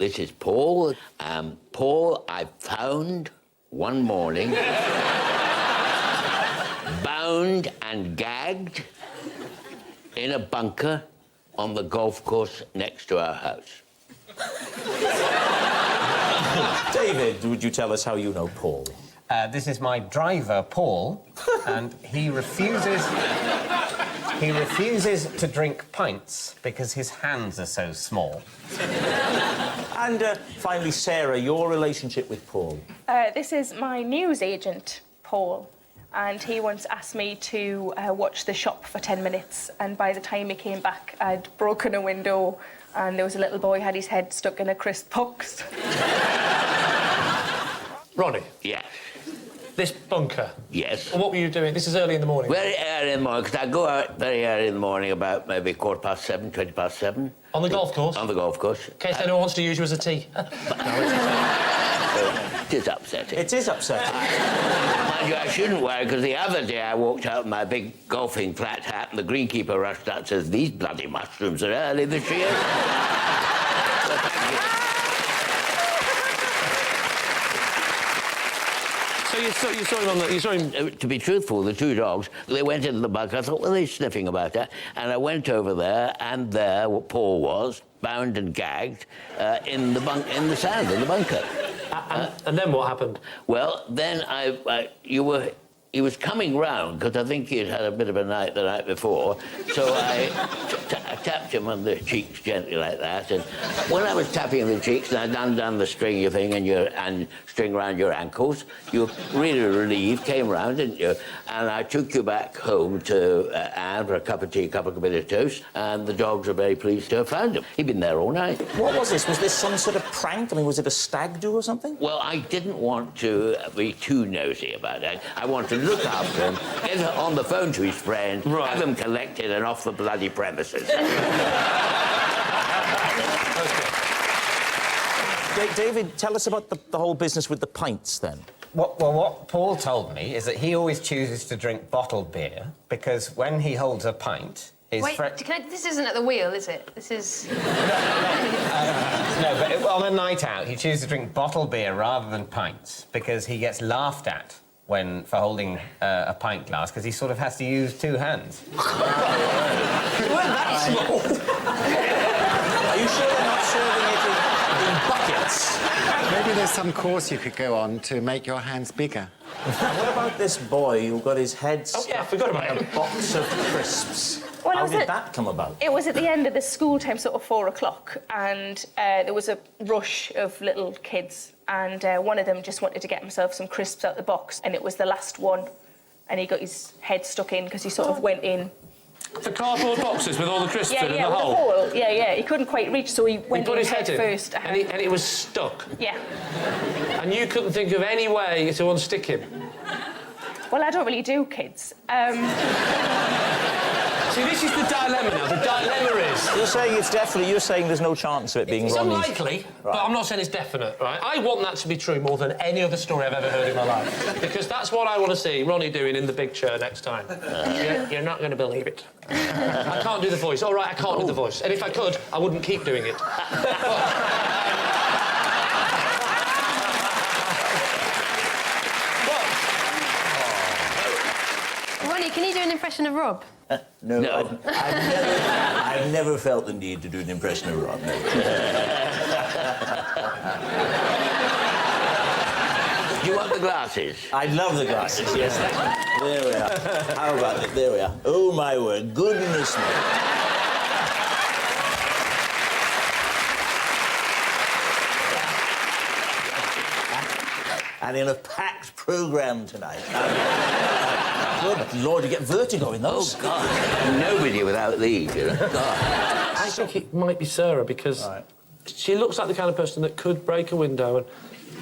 this is Paul. Paul, I found one morning bound and gagged in a bunker on the golf course next to our house. David, would you tell us how you know Paul? This is my driver, Paul, and he refuses to drink pints because his hands are so small. And finally, Sarah, your relationship with Paul? This is my news agent, Paul, and he once asked me to watch the shop for 10 minutes, and by the time he came back, I'd broken a window and there was a little boy had his head stuck in a crisp box. Ronnie? Yeah. This bunker? Yes. What were you doing? This is early in the morning. Very early in the morning, because I go out very early in the morning, about maybe 7:15, 7:20. On the golf course? On the golf course. In case anyone wants to use you as a tee. It is upsetting. It is upsetting. Mind you, I shouldn't worry, because the other day I walked out in my big golfing flat hat and the greenkeeper rushed out and says, "These bloody mushrooms are early this year." So thank you. So you saw him on the... You saw him... To be truthful, the two dogs, they went into the bunker. I thought, well, they're sniffing about that. And I went over there, and there Paul was, bound and gagged, in the sand, in the bunker. And then what happened? Well, then he was coming round, because I think he had a bit of a night the night before, so I tapped him on the cheeks gently like that, and when I was tapping the cheeks and I'd undone the stringy thing and string around your ankles, you were really relieved, came round, didn't you? And I took you back home to Anne for a cup of tea, a cup of bit of toast, and the dogs were very pleased to have found him. He'd been there all night. What was this? Was this some sort of prank? I mean, was it a stag do or something? Well, I didn't want to be too nosy about it. I wanted to look after him, get on the phone to his friend, right, have him collected and off the bloody premises. Okay. David, tell us about the whole business with the pints, then. What Paul told me is that he always chooses to drink bottled beer because when he holds a pint... Wait, this isn't at the wheel, is it? This is... No, but on a night out, he chooses to drink bottled beer rather than pints because he gets laughed at for holding a pint glass because he sort of has to use two hands. You weren't that small. Are you sure they're not serving it in buckets? Maybe there's some course you could go on to make your hands bigger. What about this boy who got his head stuck I forgot about in a him. box of crisps? Well, How did that come about? It was at the end of the school time, sort of 4 o'clock, and there was a rush of little kids, and one of them just wanted to get himself some crisps out of the box, and it was the last one, and he got his head stuck in because he sort of went in. The cardboard boxes with all the crisps in the with hole? the hole. Yeah. He couldn't quite reach, so he went put in his head in first. and it was stuck? Yeah. And you couldn't think of any way to unstick him? Well, I don't really do kids. See, this is the dilemma now. The dilemma is... You're saying there's no chance of it being It's Ronnie's... unlikely, but I'm not saying it's definite, right? I want that to be true more than any other story I've ever heard in my life. Because that's what I want to see Ronnie doing in the big chair next time. You're not going to believe it. I can't do the voice. All right, I can't do the voice. And if I could, I wouldn't keep doing it. Ronnie, can you do an impression of Rob? No. I've never felt the need to do an impression of Rob. No. Do you want the glasses? I love the glasses, yes. There we are. How about it? There we are. Oh, my word. Goodness me. And in a packed programme tonight. Good Lord, you get vertigo in those. Oh, God. Nobody without these, you know. God. I think it might be Sarah because she looks like the kind of person that could break a window and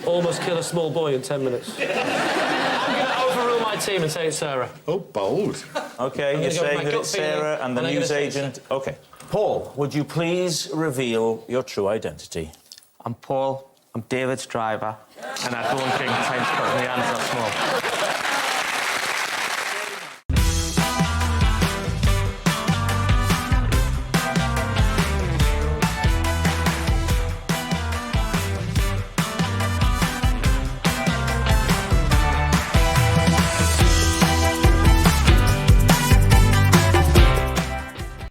almost kill a small boy in 10 minutes. I'm going to overrule my team and say it's Sarah. Oh, bold. OK, you're saying that it's Sarah and the news agent... OK. Paul, would you please reveal your true identity? I'm Paul, I'm David's driver, and I don't drink pints because my hands are small.